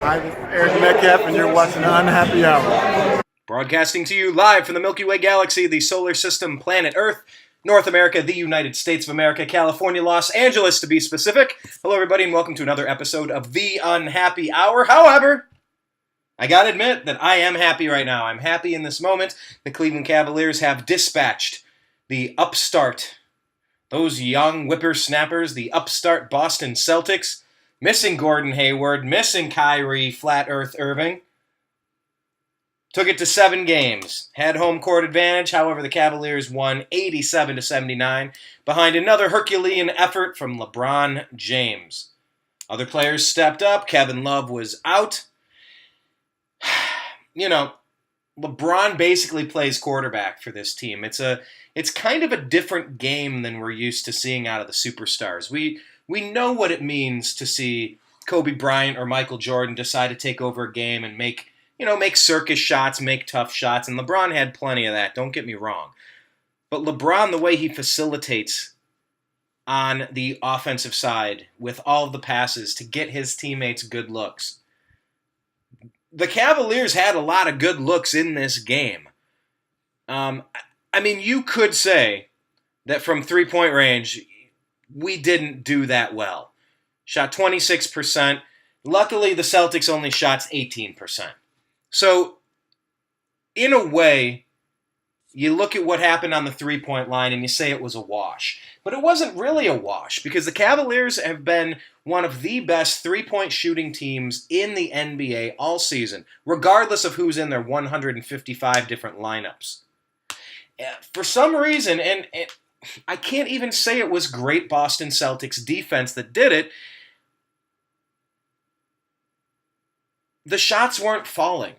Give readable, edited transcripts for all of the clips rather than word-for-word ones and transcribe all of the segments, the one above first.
Hi, this is Eric Metcalf, and you're watching the Unhappy Hour. Broadcasting to you live from the Milky Way galaxy, the solar system, planet Earth, North America, the United States of America, California, Los Angeles to be specific. Hello, everybody, and welcome to another episode of The Unhappy Hour. However, I gotta admit that I am happy right now. I'm happy in this moment. The Cleveland Cavaliers have dispatched the upstart, those young whippersnappers, the upstart Boston Celtics, missing Gordon Hayward, missing Kyrie Flat Earth Irving. Took it to 7 games. Had home court advantage. However, the Cavaliers won 87-79 behind another Herculean effort from LeBron James. Other players stepped up. Kevin Love was out. You know, LeBron basically plays quarterback for this team. It's kind of a different game than we're used to seeing out of the superstars. We know what it means to see Kobe Bryant or Michael Jordan decide to take over a game and make circus shots, make tough shots, and LeBron had plenty of that, don't get me wrong. But LeBron, the way he facilitates on the offensive side with all of the passes to get his teammates good looks. The Cavaliers had a lot of good looks in this game. You could say that from three-point range, we didn't do that well. Shot 26%. Luckily, the Celtics only shot 18%. So, in a way, you look at what happened on the three-point line and you say it was a wash. But it wasn't really a wash because the Cavaliers have been one of the best three-point shooting teams in the NBA all season, regardless of who's in their 155 different lineups. For some reason, and I can't even say it was great Boston Celtics defense that did it, the shots weren't falling.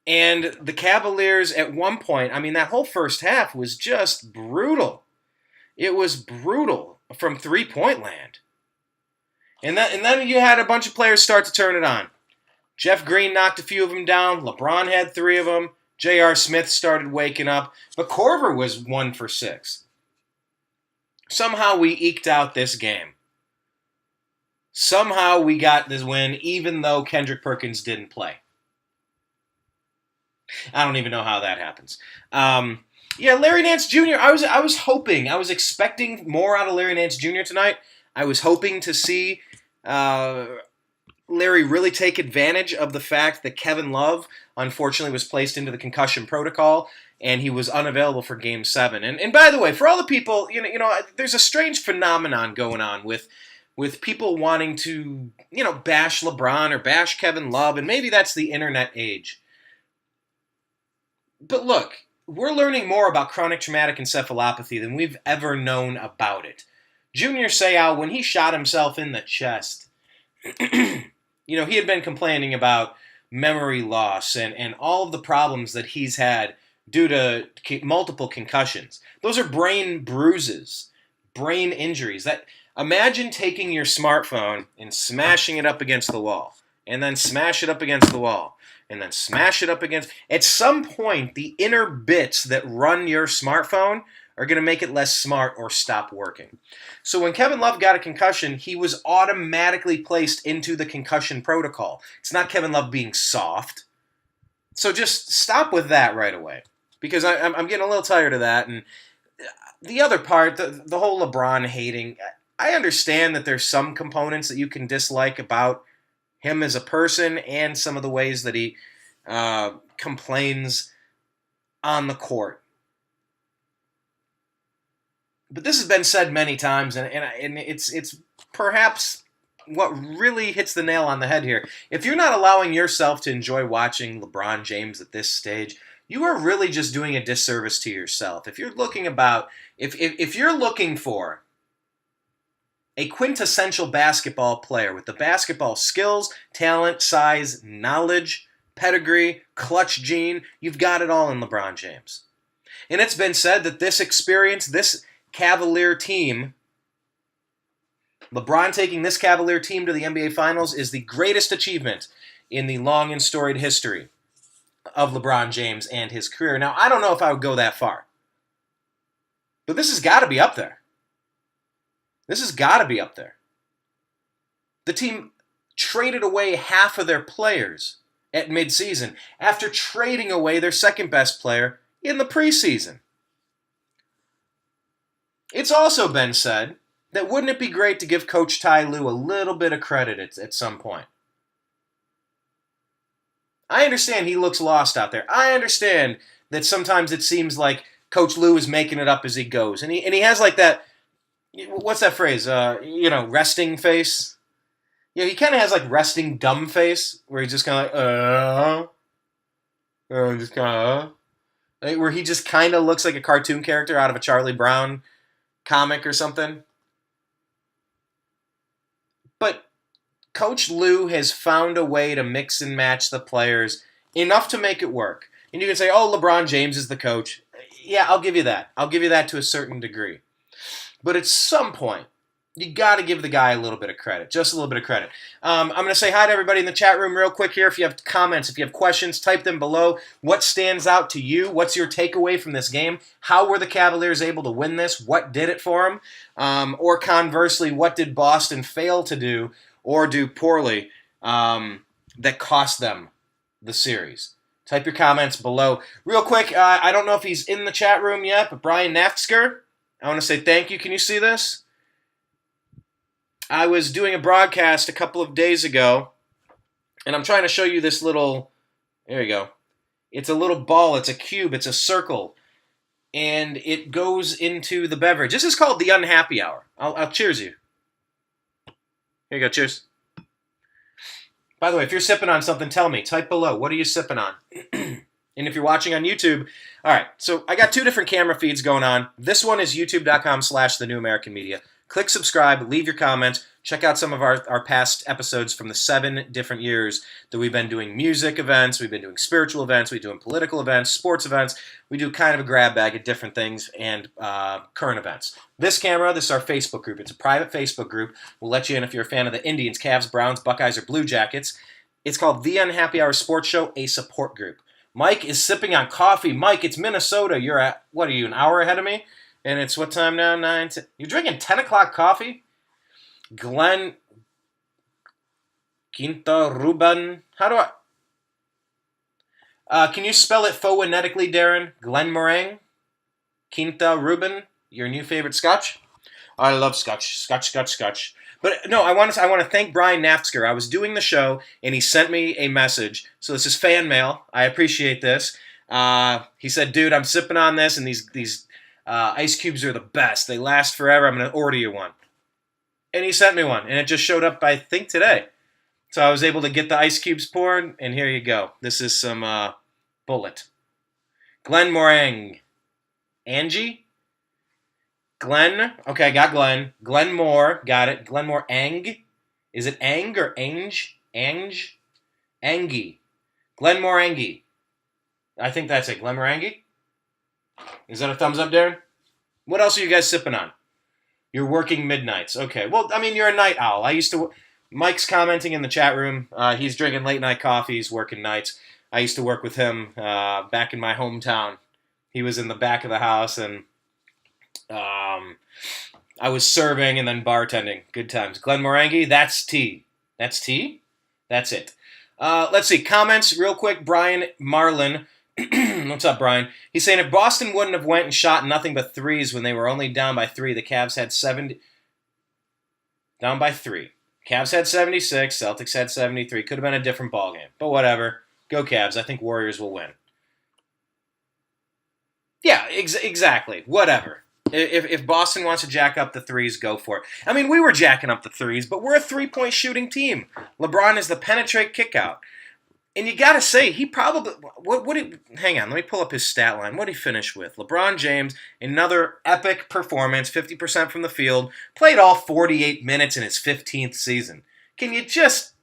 And the Cavaliers at one point, that whole first half was just brutal. It was brutal from three-point land. And then you had a bunch of players start to turn it on. Jeff Green knocked a few of them down. LeBron had 3 of them. J.R. Smith started waking up. But Korver was 1 for 6. Somehow we eked out this game. Somehow we got this win, even though Kendrick Perkins didn't play. I don't even know how that happens. Larry Nance Jr., I was hoping, I was expecting more out of Larry Nance Jr. tonight. I was hoping to see Larry really take advantage of the fact that Kevin Love, unfortunately, was placed into the concussion protocol, and he was unavailable for Game 7. And by the way, for all the people, there's a strange phenomenon going on with people wanting to, bash LeBron or bash Kevin Love, and maybe that's the internet age. But look, we're learning more about chronic traumatic encephalopathy than we've ever known about it. Junior Seau, when he shot himself in the chest, he had been complaining about memory loss and all of the problems that he's had due to multiple concussions. Those are brain bruises, brain injuries. Imagine taking your smartphone and smashing it up against the wall, and then smash it up against the wall, and then smash it up against... At some point, the inner bits that run your smartphone are going to make it less smart or stop working. So when Kevin Love got a concussion, he was automatically placed into the concussion protocol. It's not Kevin Love being soft. So just stop with that right away, because I'm getting a little tired of that. And the other part, the whole LeBron hating, I understand that there's some components that you can dislike about him as a person and some of the ways that he complains on the court. But this has been said many times, and it's perhaps what really hits the nail on the head here. If you're not allowing yourself to enjoy watching LeBron James at this stage, you are really just doing a disservice to yourself. If you're looking for a quintessential basketball player with the basketball skills, talent, size, knowledge, pedigree, clutch gene, you've got it all in LeBron James. And it's been said that this experience, this Cavalier team, LeBron taking this Cavalier team to the NBA Finals, is the greatest achievement in the long and storied history of LeBron James and his career. Now, I don't know if I would go that far, but this has got to be up there. This has got to be up there. The team traded away half of their players at midseason after trading away their second best player in the preseason. It's also been said that wouldn't it be great to give Coach Ty Lue a little bit of credit at some point? I understand he looks lost out there. I understand that sometimes it seems like Coach Lue is making it up as he goes. And he has like that, what's that phrase? Resting face. Yeah, he kind of has like resting dumb face, where he's just kind of like, where he just kind of looks like a cartoon character out of a Charlie Brown comic or something. But Coach Lue has found a way to mix and match the players enough to make it work. And you can say, oh, LeBron James is the coach. Yeah, I'll give you that. I'll give you that to a certain degree. But at some point, you got to give the guy a little bit of credit, just a little bit of credit. I'm going to say hi to everybody in the chat room real quick here. If you have comments, if you have questions, type them below. What stands out to you? What's your takeaway from this game? How were the Cavaliers able to win this? What did it for them? Or conversely, what did Boston fail to do or do poorly that cost them the series? Type your comments below. Real quick, I don't know if he's in the chat room yet, but Brian Naftsker, I want to say thank you. Can you see this? I was doing a broadcast a couple of days ago, and I'm trying to show you this little, there you go. It's a little ball, it's a cube, it's a circle, and it goes into the beverage. This is called the Unhappy Hour. I'll cheers you. Here you go, cheers. By the way, if you're sipping on something, tell me. Type below. What are you sipping on? And if you're watching on YouTube, all right, so I got two different camera feeds going on. This one is youtube.com/TheNewAmericanMedia. Click subscribe, leave your comments, check out some of our past episodes from the 7 different years that we've been doing music events, we've been doing spiritual events, we've been doing political events, sports events. We do kind of a grab bag of different things and current events. This camera, this is our Facebook group. It's a private Facebook group. We'll let you in if you're a fan of the Indians, Cavs, Browns, Buckeyes, or Blue Jackets. It's called The Unhappy Hour Sports Show, a support group. Mike is sipping on coffee. Mike, it's Minnesota. You're at, what are you, an hour ahead of me? And it's what time now? 9. You're drinking 10 o'clock coffee? Glenn Quinta Ruben. How do I? Can you spell it phonetically, Darren? Glenn Meringue? Quinta Ruben? Your new favorite scotch? I love scotch. Scotch. But no, I want to thank Brian Naftsker. I was doing the show, and he sent me a message. So this is fan mail. I appreciate this. He said, dude, I'm sipping on this, and these ice cubes are the best. They last forever. I'm going to order you one. And he sent me one, and it just showed up, I think, today. So I was able to get the ice cubes poured, and here you go. This is some Bullet. Glenn Meringue. Angie? Glenn? Okay, I got Glenn. Glenn Moore. Got it. Glenn Moore Ang. Is it Ang or Ange? Ange? Angie. Glenn Moore Angie. I think that's it. Glenn Moore Angie? Is that a thumbs up, Darren? What else are you guys sipping on? You're working midnights. Okay. Well, I mean, you're a night owl. Mike's commenting in the chat room. He's drinking late night coffee. He's working nights. I used to work with him back in my hometown. He was in the back of the house, and I was serving and then bartending. Good times. Glenn Morangi, that's tea. That's tea? That's it. Let's see. Comments real quick. Brian Marlin. What's up, Brian? He's saying if Boston wouldn't have went and shot nothing but threes when they were only down by 3, the Cavs had 70. Down by 3. Cavs had 76. Celtics had 73. Could have been a different ballgame. But whatever. Go Cavs. I think Warriors will win. Yeah, exactly. Whatever. If Boston wants to jack up the threes, go for it. I mean, we were jacking up the threes, but we're a three-point shooting team. LeBron is the penetrate kickout. And you got to say, he probably... hang on, let me pull up his stat line. What did he finish with? LeBron James, another epic performance, 50% from the field, played all 48 minutes in his 15th season. Can you just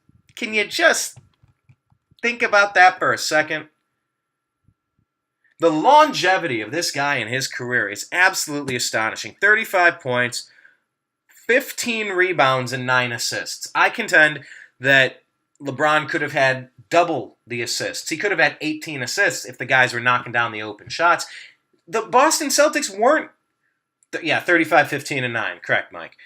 think about that for a second? The longevity of this guy in his career is absolutely astonishing. 35 points, 15 rebounds, and 9 assists. I contend that LeBron could have had double the assists. He could have had 18 assists if the guys were knocking down the open shots. The Boston Celtics weren't... 35, 15, and 9. Correct, Mike.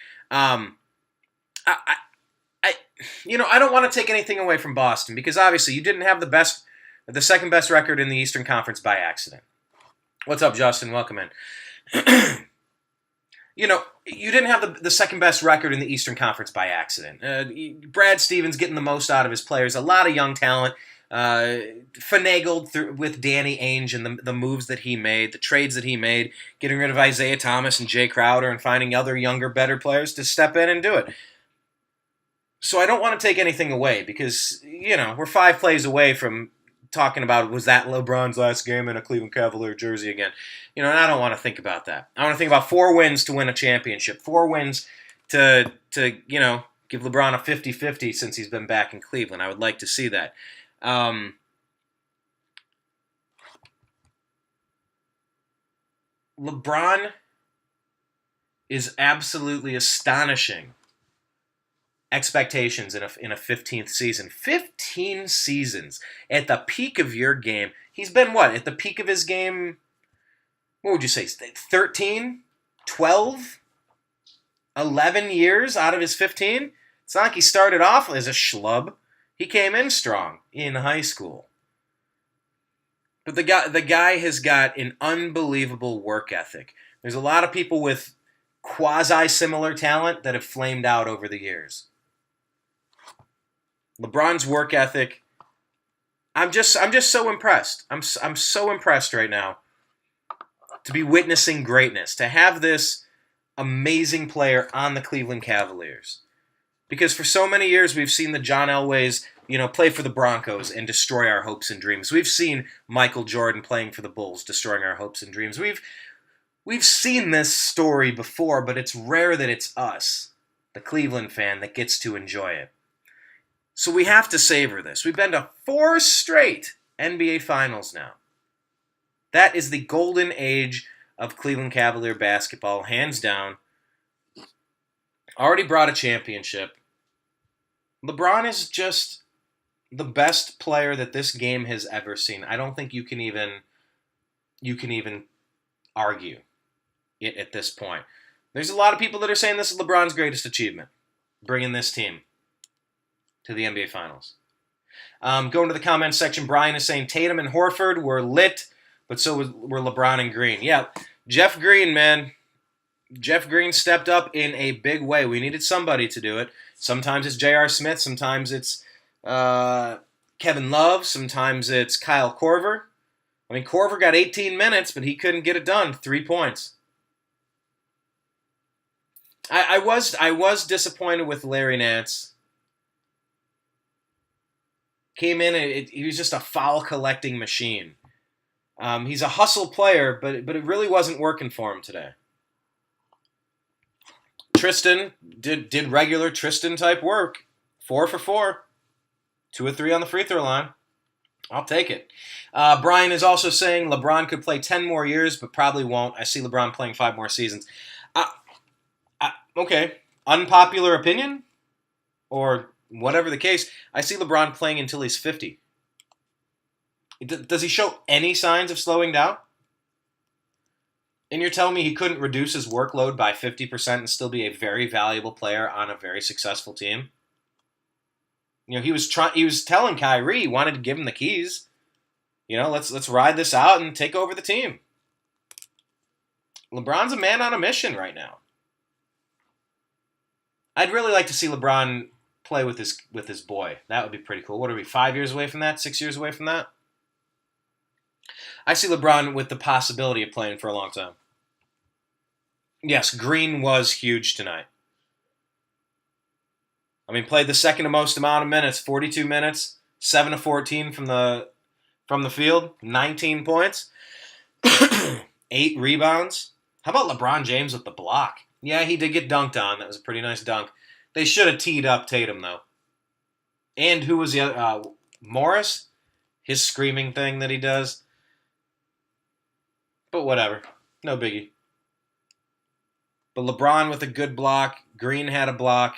I don't want to take anything away from Boston because obviously you didn't have the second best record in the Eastern Conference by accident. What's up, Justin? Welcome in. You didn't have the second best record in the Eastern Conference by accident. Brad Stevens getting the most out of his players. A lot of young talent. Finagled with Danny Ainge and the moves that he made, the trades that he made, getting rid of Isaiah Thomas and Jay Crowder and finding other younger, better players to step in and do it. So I don't want to take anything away because, we're 5 plays away from talking about was that LeBron's last game in a Cleveland Cavalier jersey again. And I don't want to think about that. I want to think about 4 wins to win a championship, 4 wins to give LeBron a 50-50 since he's been back in Cleveland. I would like to see that. LeBron is absolutely astonishing expectations in a 15th season. 15 seasons at the peak of your game. He's been what? At the peak of his game, what would you say? 13? 12? 11 years out of his 15? It's not like he started off as a schlub. He came in strong in high school. But the guy has got an unbelievable work ethic. There's a lot of people with quasi-similar talent that have flamed out over the years. LeBron's work ethic, I'm just so impressed. I'm so impressed right now to be witnessing greatness, to have this amazing player on the Cleveland Cavaliers. Because for so many years we've seen the John Elways, play for the Broncos and destroy our hopes and dreams. We've seen Michael Jordan playing for the Bulls, destroying our hopes and dreams. We've seen this story before, but it's rare that it's us, the Cleveland fan, that gets to enjoy it. So we have to savor this. We've been to 4 straight NBA Finals now. That is the golden age of Cleveland Cavalier basketball, hands down. Already brought a championship. LeBron is just the best player that this game has ever seen. I don't think you can even argue it at this point. There's a lot of people that are saying this is LeBron's greatest achievement, bringing this team to the NBA Finals. Going to the comments section, Brian is saying Tatum and Horford were lit, but so were LeBron and Green. Yeah, Jeff Green, man. Jeff Green stepped up in a big way. We needed somebody to do it. Sometimes it's J.R. Smith. Sometimes it's Kevin Love. Sometimes it's Kyle Korver. I mean, Korver got 18 minutes, but he couldn't get it done. 3 points. I was disappointed with Larry Nance. Came in, he was just a foul collecting machine. He's a hustle player, but it really wasn't working for him today. Tristan did regular Tristan type work. 4 for 4. 2 or 3 on the free throw line. I'll take it. Brian is also saying LeBron could play 10 more years, but probably won't. I see LeBron playing 5 more seasons. Okay. Unpopular opinion? Or whatever the case, I see LeBron playing until he's 50. Does he show any signs of slowing down? And you're telling me he couldn't reduce his workload by 50% and still be a very valuable player on a very successful team? He was telling Kyrie he wanted to give him the keys. Let's ride this out and take over the team. LeBron's a man on a mission right now. I'd really like to see LeBron play with his boy. That would be pretty cool. What are we, 5 years away from that? 6 years away from that? I see LeBron with the possibility of playing for a long time. Yes, Green was huge tonight. I mean, played the second most amount of minutes, 42 minutes, 7 of 14 from the field, 19 points, 8 rebounds. How about LeBron James with the block? Yeah, he did get dunked on. That was a pretty nice dunk. They should have teed up Tatum, though. And who was the other? Morris? His screaming thing that he does. But whatever. No biggie. But LeBron with a good block. Green had a block.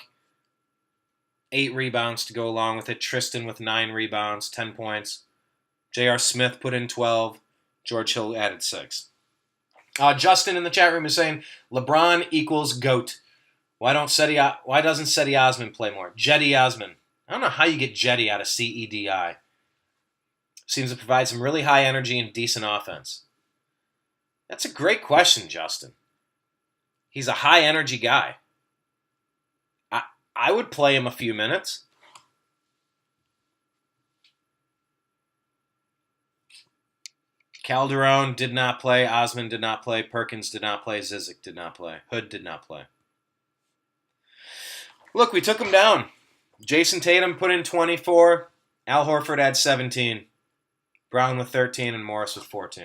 8 rebounds to go along with it. Tristan with 9 rebounds, 10 points. J.R. Smith put in 12. George Hill added 6. Justin in the chat room is saying LeBron equals GOAT. Why doesn't Cedi Osman play more? Jetty Osman. I don't know how you get Jetty out of CEDI. Seems to provide some really high energy and decent offense. That's a great question, Justin. He's a high energy guy. I would play him a few minutes. Calderon did not play. Osman did not play. Perkins did not play. Zizic did not play. Hood did not play. Look, we took him down. Jason Tatum put in 24. Al Horford had 17. Brown with 13 and Morris with 14.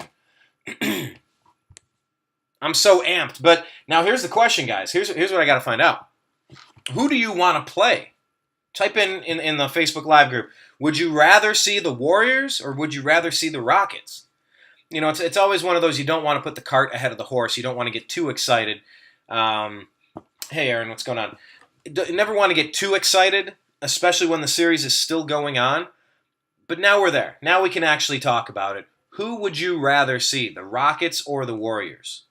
I'm so amped. But now here's the question, guys. Here's what I got to find out. Who do you want to play? Type in the Facebook Live group. Would you rather see the Warriors or would you rather see the Rockets? You know, it's always one of those, you don't want to put the cart ahead of the horse. You don't want to get too excited. Hey, Aaron, what's going on? You never want to get too excited, especially when the series is still going on. But now we're there. Now we can actually talk about it. Who would you rather see, the Rockets or the Warriors?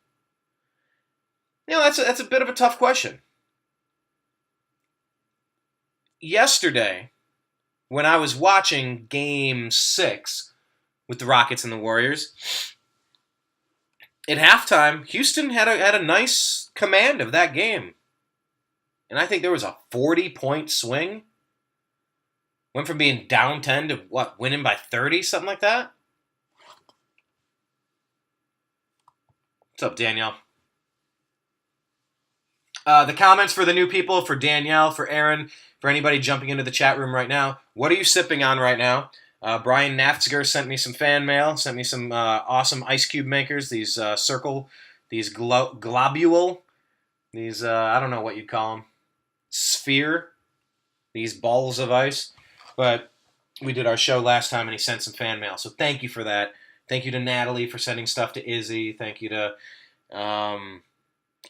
You know, that's a bit of a tough question. Yesterday, when I was watching Game 6 with the Rockets and the Warriors, at halftime, Houston had a nice command of that game. And I think there was a 40-point swing. Went from being down 10 to, winning by 30, something like that? What's up, Danielle? The comments for the new people, for Danielle, for Aaron, for anybody jumping into the chat room right now. What are you sipping on right now? Brian Naftzger sent me some fan mail, sent me some awesome ice cube makers, these globule, these, I don't know what you'd call them, sphere, these balls of ice. But we did our show last time and he sent some fan mail, so thank you for that. Thank you to Natalie for sending stuff to Izzy. Thank you to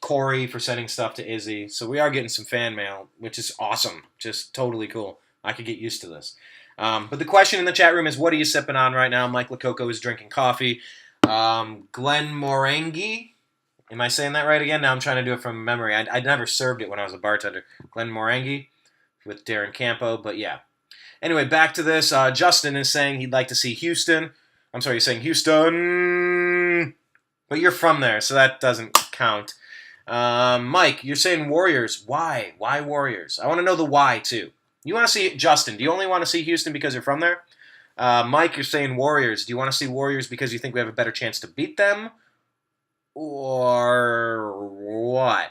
Corey for sending stuff to Izzy. So we are getting some fan mail, which is awesome. Just totally cool. I could get used to this. But the question in the chat room is, what are you sipping on right now? Mike Lococo is drinking coffee. Glen Morangi. Am I saying that right again? Now I'm trying to do it from memory. I never served it when I was a bartender. Glen Morangi with Darren Campo. But yeah. Anyway, back to this. Justin is saying he'd like to see Houston. I'm sorry, he's saying Houston. But you're from there, so that doesn't count. Mike, you're saying Warriors. Why? Why Warriors? I want to know the why, too. You want to see Justin? Do you only want to see Houston because you're from there? Mike, you're saying Warriors. Do you want to see Warriors because you think we have a better chance to beat them? Or what?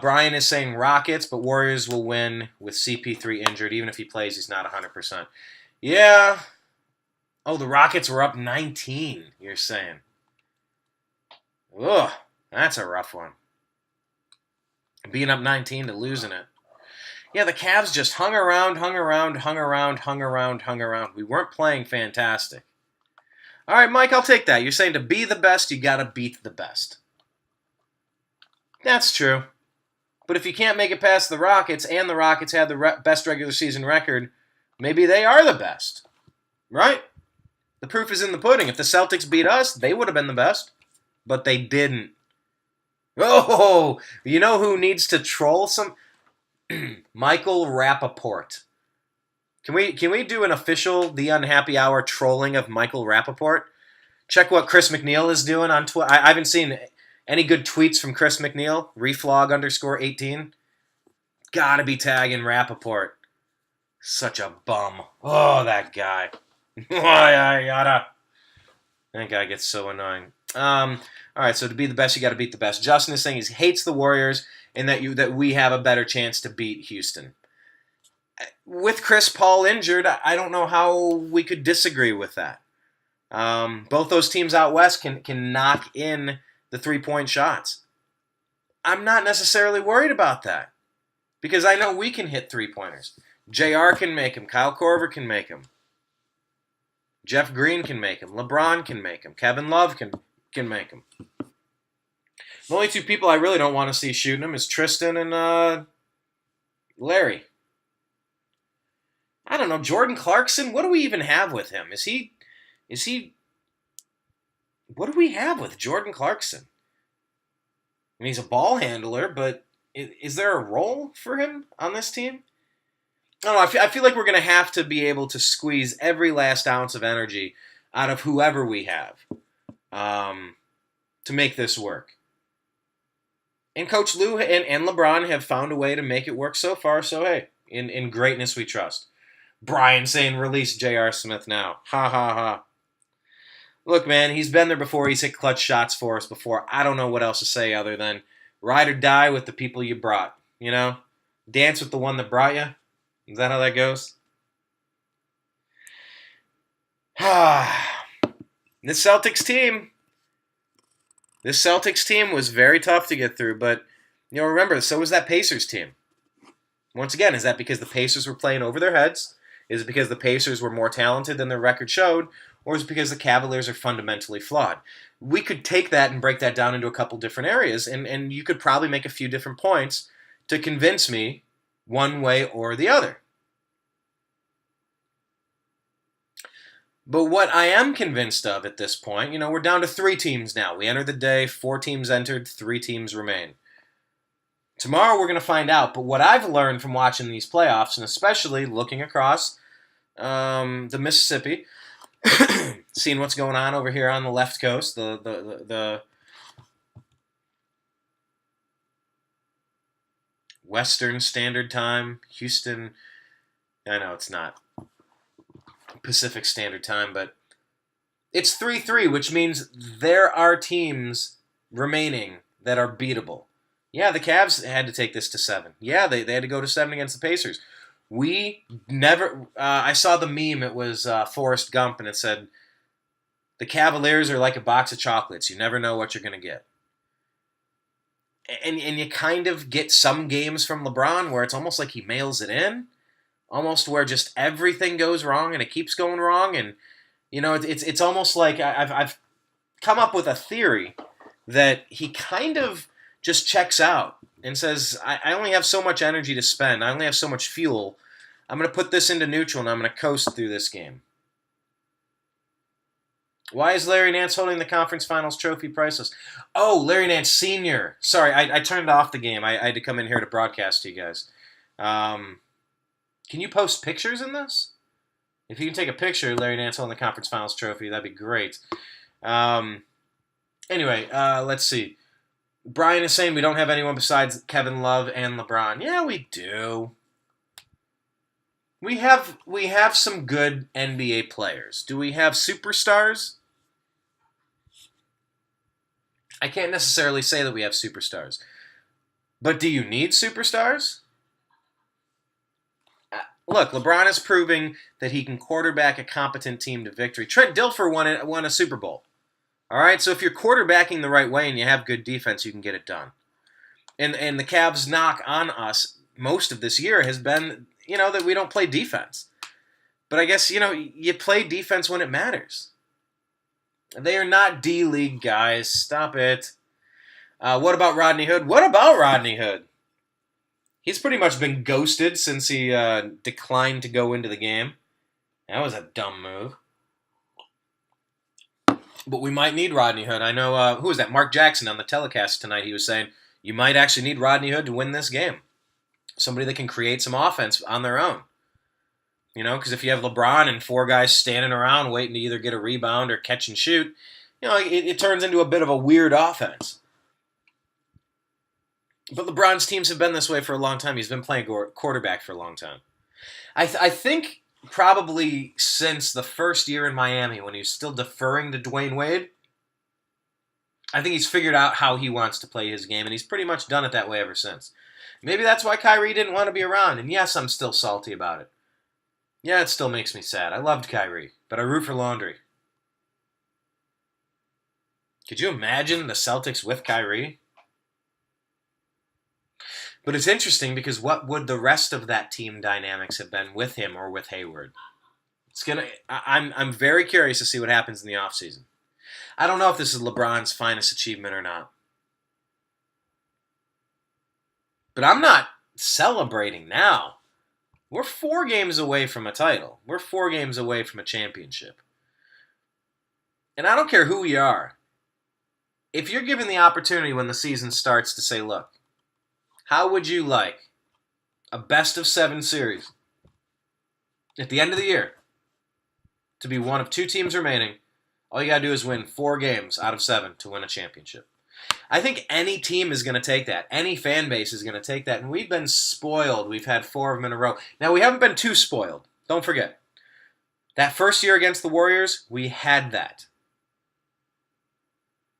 Brian is saying Rockets, but Warriors will win with CP3 injured. Even if he plays, he's not 100%. Yeah. Oh, the Rockets were up 19, you're saying. Ugh, that's a rough one. Being up 19 to losing it. Yeah, the Cavs just hung around. We weren't playing fantastic. All right, Mike, I'll take that. You're saying to be the best, you got to beat the best. That's true. But if you can't make it past the Rockets, and the Rockets had the best regular season record, maybe they are the best. Right? The proof is in the pudding. If the Celtics beat us, they would have been the best. But they didn't. Oh, you know who needs to troll some? Michael Rappaport. Can we do an official The Unhappy Hour trolling of Michael Rappaport? Check what Chris McNeil is doing on Twitter. I haven't seen any good tweets from Chris McNeil. Reflog_18. Gotta be tagging Rappaport. Such a bum. Oh, that guy. That guy gets so annoying. All right, so to be the best, you got to beat the best. Justin is saying he hates the Warriors and that we have a better chance to beat Houston. With Chris Paul injured, I don't know how we could disagree with that. Both those teams out west can knock in the three-point shots. I'm not necessarily worried about that because I know we can hit three-pointers. JR can make them. Kyle Korver can make them. Jeff Green can make them. LeBron can make them. Kevin Love can make them. The only two people I really don't want to see shooting them is Tristan and Larry. I don't know. Jordan Clarkson, what do we even have with him? Is he what do we have with Jordan Clarkson? I mean, he's a ball handler, but is there a role for him on this team? I don't know. I feel like we're going to have to be able to squeeze every last ounce of energy out of whoever we have to make this work. And Coach Lou and LeBron have found a way to make it work so far. So, hey, in greatness we trust. Brian saying release J.R. Smith now. Ha, ha, ha. Look, man, he's been there before. He's hit clutch shots for us before. I don't know what else to say other than ride or die with the people you brought. You know? Dance with the one that brought you. Is that how that goes? This Celtics team was very tough to get through, but remember, so was that Pacers team. Once again, is that because the Pacers were playing over their heads? Is it because the Pacers were more talented than their record showed? Or is it because the Cavaliers are fundamentally flawed? We could take that and break that down into a couple different areas, and you could probably make a few different points to convince me one way or the other. But what I am convinced of at this point, we're down to 3 teams now. We entered the day, 4 teams entered, 3 teams remain. Tomorrow we're going to find out, but what I've learned from watching these playoffs, and especially looking across the Mississippi, seeing what's going on over here on the left coast, the Western Standard Time, Houston, I know it's not Pacific Standard Time, but it's 3-3, which means there are teams remaining that are beatable. Yeah, the Cavs had to take this to 7. Yeah, they had to go to 7 against the Pacers. We never... I saw the meme. It was Forrest Gump, and it said, the Cavaliers are like a box of chocolates. You never know what you're going to get. And you kind of get some games from LeBron where it's almost like he mails it in. Almost where just everything goes wrong, and it keeps going wrong. And, it's almost like I've come up with a theory that he kind of just checks out and says, I only have so much energy to spend. I only have so much fuel. I'm going to put this into neutral, and I'm going to coast through this game. Why is Larry Nance holding the conference finals trophy priceless? Oh, Larry Nance Sr. Sorry, I turned off the game. I had to come in here to broadcast to you guys. Can you post pictures in this? If you can take a picture of Larry Nance holding the conference finals trophy, that'd be great. Anyway, let's see. Brian is saying we don't have anyone besides Kevin Love and LeBron. Yeah, we do. We have some good NBA players. Do we have superstars? I can't necessarily say that we have superstars. But do you need superstars? Look, LeBron is proving that he can quarterback a competent team to victory. Trent Dilfer won a Super Bowl. All right, so if you're quarterbacking the right way and you have good defense, you can get it done. And the Cavs' knock on us most of this year has been, that we don't play defense. But I guess, you play defense when it matters. They are not D-League guys. Stop it. What about Rodney Hood? What about Rodney Hood? He's pretty much been ghosted since he declined to go into the game. That was a dumb move. But we might need Rodney Hood. I know, who was that? Mark Jackson on the telecast tonight. He was saying, you might actually need Rodney Hood to win this game. Somebody that can create some offense on their own. Because if you have LeBron and 4 guys standing around waiting to either get a rebound or catch and shoot, it turns into a bit of a weird offense. But LeBron's teams have been this way for a long time. He's been playing quarterback for a long time. I think probably since the first year in Miami when he was still deferring to Dwayne Wade, I think he's figured out how he wants to play his game, and he's pretty much done it that way ever since. Maybe that's why Kyrie didn't want to be around, and yes, I'm still salty about it. Yeah, it still makes me sad. I loved Kyrie, but I root for Laundry. Could you imagine the Celtics with Kyrie? But it's interesting because what would the rest of that team dynamics have been with him or with Hayward? I'm very curious to see what happens in the offseason. I don't know if this is LeBron's finest achievement or not. But I'm not celebrating now. We're 4 games away from a title. We're 4 games away from a championship. And I don't care who we are. If you're given the opportunity when the season starts to say, look, How would you like a best-of-7 series at the end of the year to be one of 2 teams remaining? All you got to do is win 4 games out of 7 to win a championship. I think any team is going to take that. Any fan base is going to take that. And we've been spoiled. We've had 4 of them in a row. Now, we haven't been too spoiled. Don't forget. That first year against the Warriors, we had that.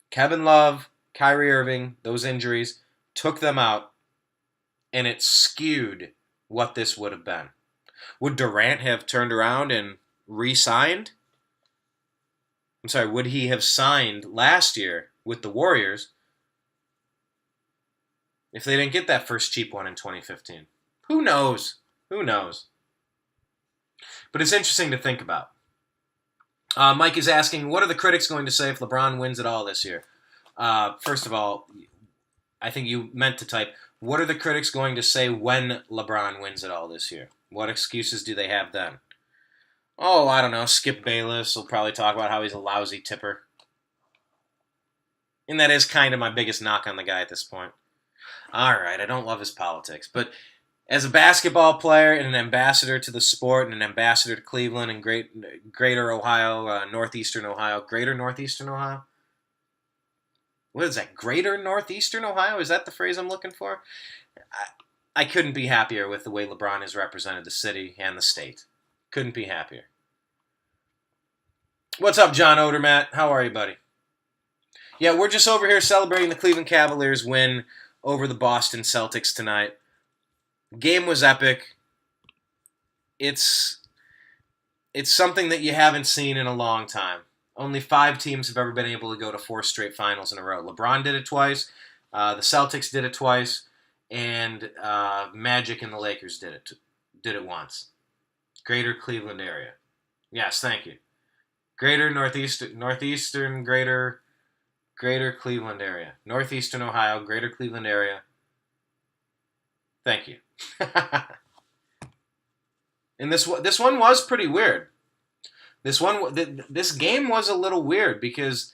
Kevin Love, Kyrie Irving, those injuries took them out, and it skewed what this would have been. Would Durant have turned around and re-signed? I'm sorry, would he have signed last year with the Warriors if they didn't get that first cheap one in 2015? Who knows? Who knows? But it's interesting to think about. Mike is asking, what are the critics going to say if LeBron wins it all this year? First of all, I think you meant to type, what are the critics going to say when LeBron wins it all this year? What excuses do they have then? Oh, I don't know. Skip Bayless will probably talk about how he's a lousy tipper. And that is kind of my biggest knock on the guy at this point. All right, I don't love his politics. But as a basketball player and an ambassador to the sport and an ambassador to Cleveland and greater Ohio, northeastern Ohio, greater northeastern Ohio? What is that, greater northeastern Ohio? Is that the phrase I'm looking for? I couldn't be happier with the way LeBron has represented the city and the state. Couldn't be happier. What's up, John Odermatt? How are you, buddy? Yeah, we're just over here celebrating the Cleveland Cavaliers' win over the Boston Celtics tonight. Game was epic. It's something that you haven't seen in a long time. Only 5 teams have ever been able to go to 4 straight finals in a row. LeBron did it twice, the Celtics did it twice, and Magic and the Lakers did it once. Greater Cleveland area. Yes, thank you. Greater northeastern, greater Cleveland area. Northeastern Ohio, greater Cleveland area. Thank you. And this one was pretty weird. This game was a little weird because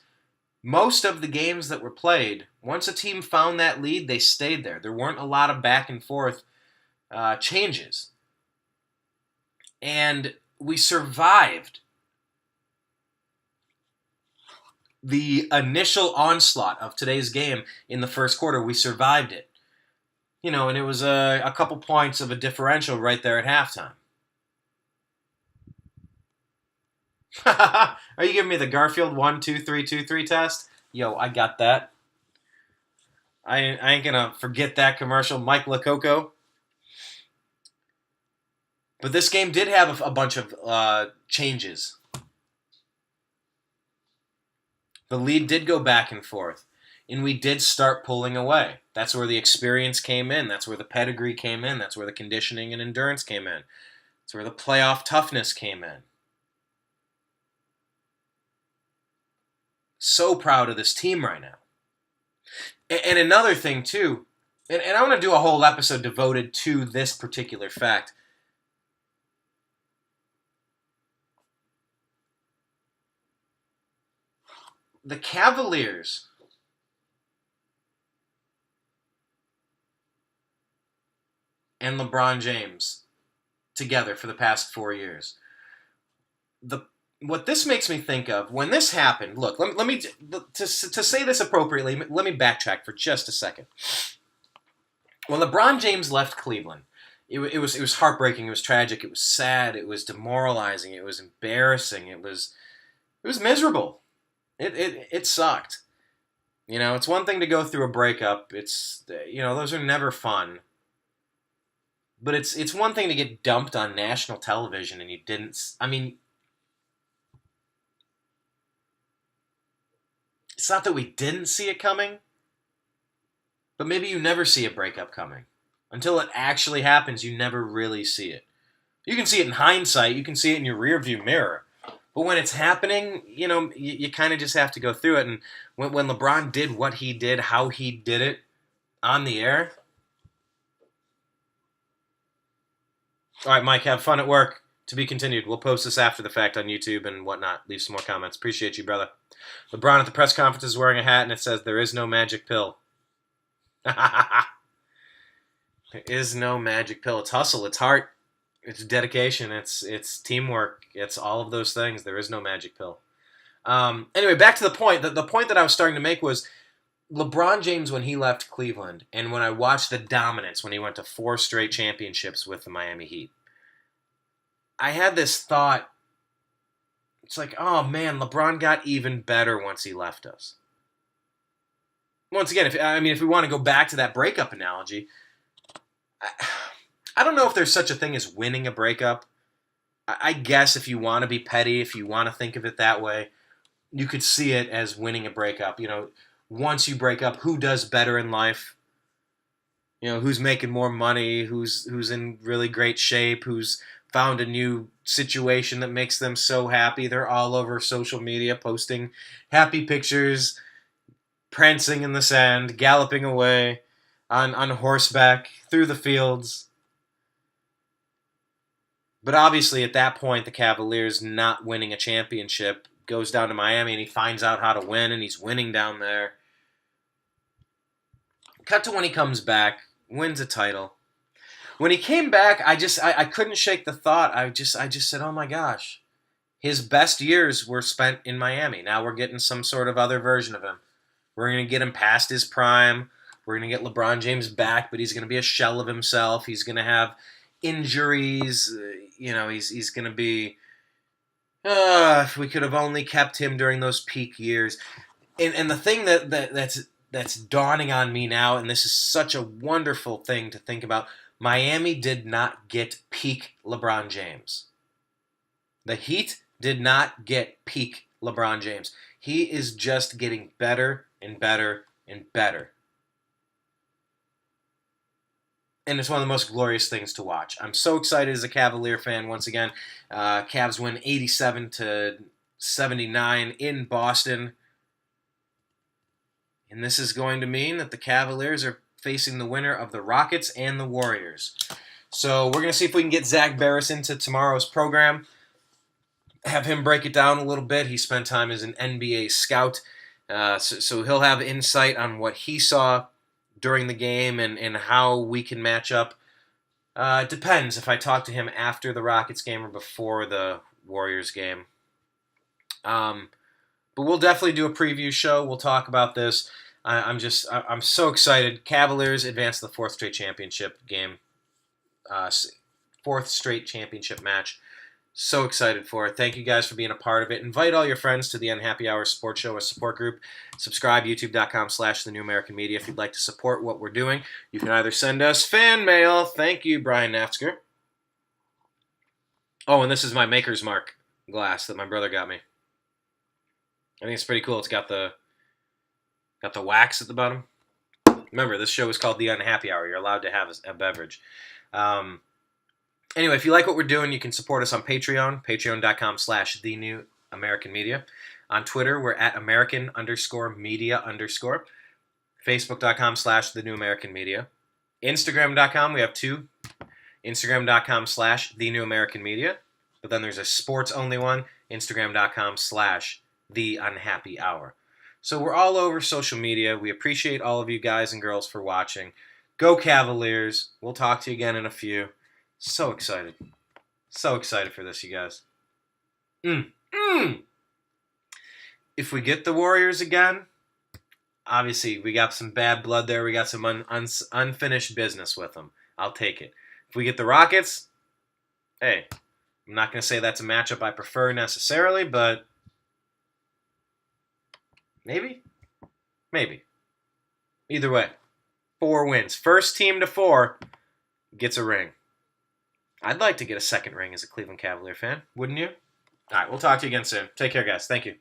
most of the games that were played, once a team found that lead, they stayed there. There weren't a lot of back and forth changes. And we survived the initial onslaught of today's game in the first quarter. We survived it. And it was a couple points of a differential right there at halftime. Are you giving me the Garfield 1, 2, 3, 2, 3 test? Yo, I got that. I ain't gonna forget that commercial. Mike Lococo. But this game did have a bunch of changes. The lead did go back and forth. And we did start pulling away. That's where the experience came in. That's where the pedigree came in. That's where the conditioning and endurance came in. That's where the playoff toughness came in. So proud of this team right now. And another thing, too, and I want to do a whole episode devoted to this particular fact. The Cavaliers and LeBron James together for the past 4 years. What this makes me think of, when this happened, look, let me to say this appropriately, let me backtrack for just a second. When LeBron James left Cleveland, it was heartbreaking, it was tragic, it was sad, it was demoralizing, it was embarrassing, it was miserable. It sucked. It's one thing to go through a breakup. It's those are never fun. But it's one thing to get dumped on national television and you didn't. I mean, it's not that we didn't see it coming, but maybe you never see a breakup coming. Until it actually happens, you never really see it. You can see it in hindsight. You can see it in your rearview mirror. But when it's happening, you kind of just have to go through it. And when LeBron did what he did, how he did it on the air. All right, Mike, have fun at work. To be continued. We'll post this after the fact on YouTube and whatnot. Leave some more comments. Appreciate you, brother. LeBron at the press conference is wearing a hat and it says, "There is no magic pill." There is no magic pill. It's hustle. It's heart. It's dedication. It's teamwork. It's all of those things. There is no magic pill. Anyway, back to the point. The point that I was starting to make was LeBron James when he left Cleveland, and when I watched the dominance when he went to 4 straight championships with the Miami Heat, I had this thought. It's like, oh man, LeBron got even better once he left us. Once again, if we want to go back to that breakup analogy, I don't know if there's such a thing as winning a breakup. I guess if you want to be petty, if you want to think of it that way, you could see it as winning a breakup. Once you break up, who does better in life? Who's making more money? Who's in really great shape? Who's found a new situation that makes them so happy? They're all over social media posting happy pictures, prancing in the sand, galloping away on horseback through the fields. But obviously at that point, the Cavaliers not winning a championship, goes down to Miami and he finds out how to win and he's winning down there. Cut to when he comes back, wins a title. When he came back, I couldn't shake the thought. I just said, oh my gosh, his best years were spent in Miami. Now we're getting some sort of other version of him. We're going to get him past his prime. We're going to get LeBron James back, but he's going to be a shell of himself. He's going to have injuries. He's going to be, if we could have only kept him during those peak years. And the thing that's dawning on me now, and this is such a wonderful thing to think about, Miami did not get peak LeBron James. The Heat did not get peak LeBron James. He is just getting better and better and better. And it's one of the most glorious things to watch. I'm so excited as a Cavalier fan once again. Cavs win 87-79 in Boston. And this is going to mean that the Cavaliers are facing the winner of the Rockets and the Warriors. So we're going to see if we can get Zach Barris into tomorrow's program. Have him break it down a little bit. He spent time as an NBA scout. So he'll have insight on what he saw during the game and how we can match up. It depends if I talk to him after the Rockets game or before the Warriors game. But we'll definitely do a preview show. We'll talk about this. I'm so excited. Cavaliers advance to the 4th straight championship game. 4th straight championship match. So excited for it. Thank you guys for being a part of it. Invite all your friends to the Unhappy Hour Sports Show, a support group. Subscribe, youtube.com/TheNewAmericanMedia if you'd like to support what we're doing. You can either send us fan mail. Thank you, Brian Naftzger. Oh, and this is my Maker's Mark glass that my brother got me. I think it's pretty cool. It's got the wax at the bottom. Remember, this show is called The Unhappy Hour. You're allowed to have a beverage. Anyway, if you like what we're doing, you can support us on Patreon, patreon.com/TheNewAmericanMedia. On Twitter, we're at American_media_. Facebook.com/TheNewAmericanMedia. Instagram.com, we have 2. Instagram.com/TheNewAmericanMedia. But then there's a sports-only one, Instagram.com/TheUnhappyHour. So we're all over social media. We appreciate all of you guys and girls for watching. Go Cavaliers. We'll talk to you again in a few. So excited. So excited for this, you guys. If we get the Warriors again, obviously we got some bad blood there. We got some unfinished business with them. I'll take it. If we get the Rockets, hey, I'm not going to say that's a matchup I prefer necessarily, but maybe. Either way, 4 wins. First team to 4 gets a ring. I'd like to get a second ring as a Cleveland Cavalier fan, wouldn't you? All right, we'll talk to you again soon. Take care, guys. Thank you.